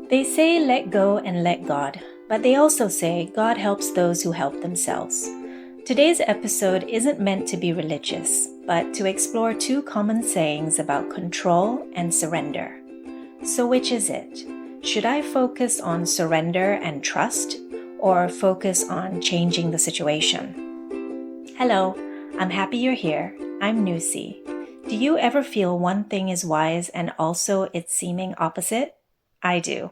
They say let go and let God, but they also say God helps those who help themselves. Today's episode isn't meant to be religious, but to explore two common sayings about control and surrender. So which is it? Should I focus on surrender and trust, or focus on changing the situation? Hello, I'm happy you're here. I'm Nusi. Do you ever feel one thing is wise and also its seeming opposite? I do.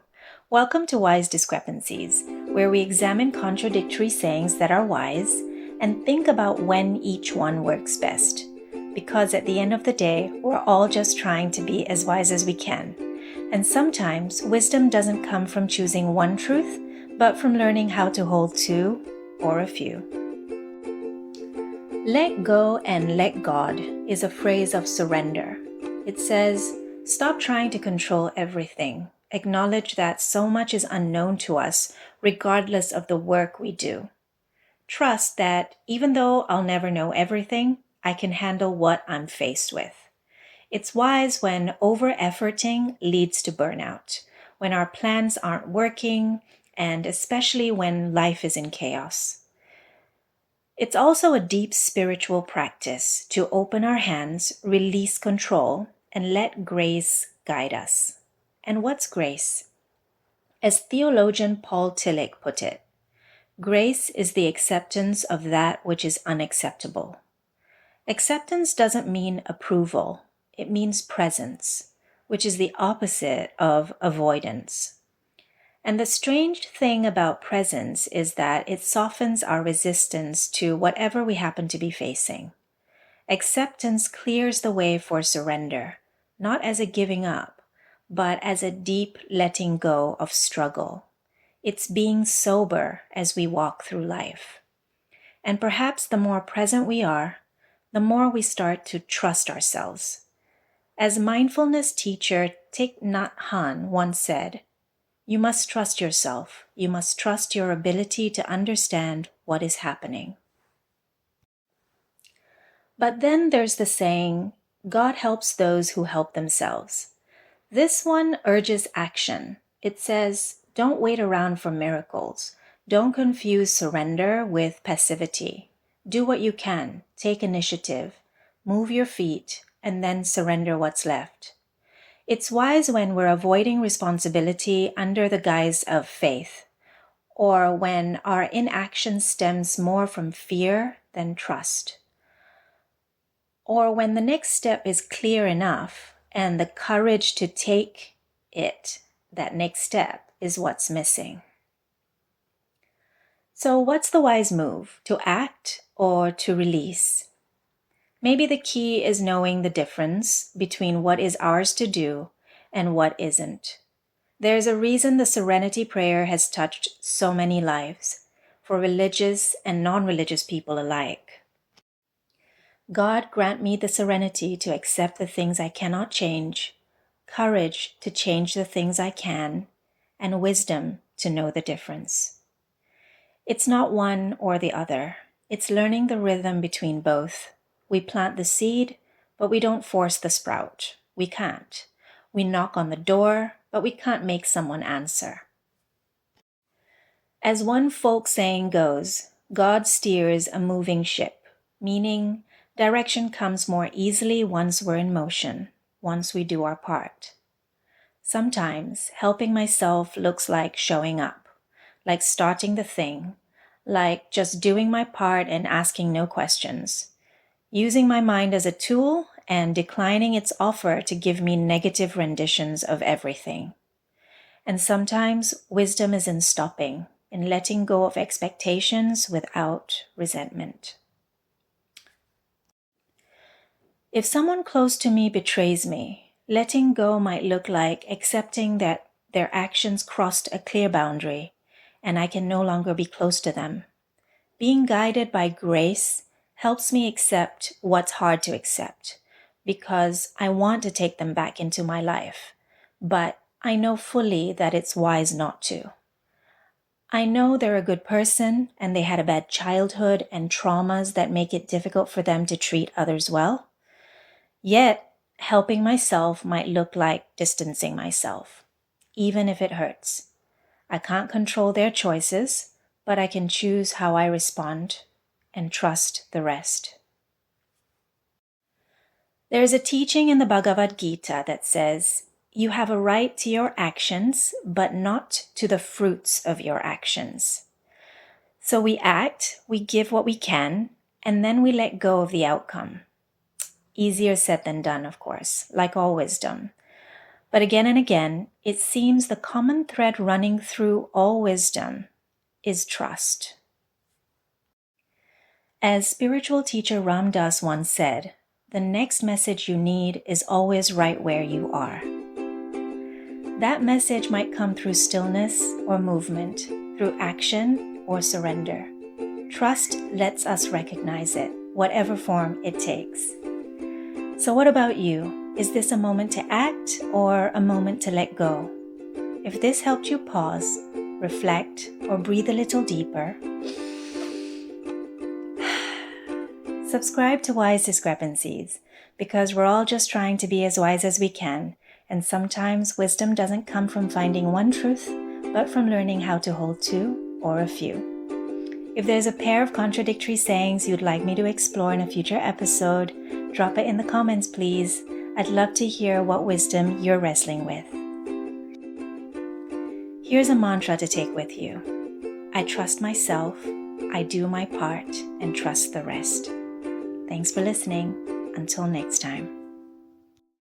Welcome to Wise Discrepancies, where we examine contradictory sayings that are wise and think about when each one works best. Because at the end of the day, we're all just trying to be as wise as we can. And sometimes wisdom doesn't come from choosing one truth, but from learning how to hold two or a few. Let go and let God is a phrase of surrender. It says, stop trying to control everything. Acknowledge that so much is unknown to us, regardless of the work we do. Trust that even though I'll never know everything, I can handle what I'm faced with. It's wise when over-efforting leads to burnout, when our plans aren't working, and especially when life is in chaos. It's also a deep spiritual practice to open our hands, release control, and let grace guide us. And what's grace? As theologian Paul Tillich put it, grace is the acceptance of that which is unacceptable. Acceptance doesn't mean approval. It means presence, which is the opposite of avoidance. And the strange thing about presence is that it softens our resistance to whatever we happen to be facing. Acceptance clears the way for surrender, not as a giving up, but as a deep letting go of struggle. It's being sober as we walk through life. And perhaps the more present we are, the more we start to trust ourselves. As mindfulness teacher Thich Nhat Hanh once said, you must trust yourself. You must trust your ability to understand what is happening. But then there's the saying, God helps those who help themselves. This one urges action. It says, don't wait around for miracles. Don't confuse surrender with passivity. Do what you can. Take initiative. Move your feet, and then surrender what's left. It's wise when we're avoiding responsibility under the guise of faith, or when our inaction stems more from fear than trust, or when the next step is clear enough and the courage to take it, that next step, is what's missing. So what's the wise move? To act or to release? Maybe the key is knowing the difference between what is ours to do and what isn't. There's a reason the Serenity Prayer has touched so many lives, for religious and non-religious people alike. God grant me the serenity to accept the things I cannot change, courage to change the things I can, and wisdom to know the difference. It's not one or the other. It's learning the rhythm between both. We plant the seed, but we don't force the sprout. We can't. We knock on the door, but we can't make someone answer. As one folk saying goes, God steers a moving ship, meaning direction comes more easily once we're in motion, once we do our part. Sometimes helping myself looks like showing up, like starting the thing, like just doing my part and asking no questions, using my mind as a tool and declining its offer to give me negative renditions of everything. And sometimes wisdom is in stopping, in letting go of expectations without resentment. If someone close to me betrays me, letting go might look like accepting that their actions crossed a clear boundary and I can no longer be close to them. Being guided by grace helps me accept what's hard to accept because I want to take them back into my life, but I know fully that it's wise not to. I know they're a good person and they had a bad childhood and traumas that make it difficult for them to treat others well. Yet, helping myself might look like distancing myself. even if it hurts. I can't control their choices, but I can choose how I respond and trust the rest. There is a teaching in the Bhagavad Gita that says, you have a right to your actions, but not to the fruits of your actions. So we act, we give what we can, and then we let go of the outcome. Easier said than done, of course, like all wisdom. But again and again, it seems the common thread running through all wisdom is trust. As spiritual teacher Ram Dass once said, the next message you need is always right where you are. That message might come through stillness or movement, through action or surrender. Trust lets us recognize it, whatever form it takes. So what about you? Is this a moment to act or a moment to let go? If this helped you pause, reflect, or breathe a little deeper, subscribe to Wise Discrepancies, because we're all just trying to be as wise as we can, and sometimes wisdom doesn't come from finding one truth, but from learning how to hold two or a few. If there's a pair of contradictory sayings you'd like me to explore in a future episode, drop it in the comments, please. I'd love to hear what wisdom you're wrestling with. Here's a mantra to take with you. I trust myself, I do my part, and trust the rest. Thanks for listening. Until next time.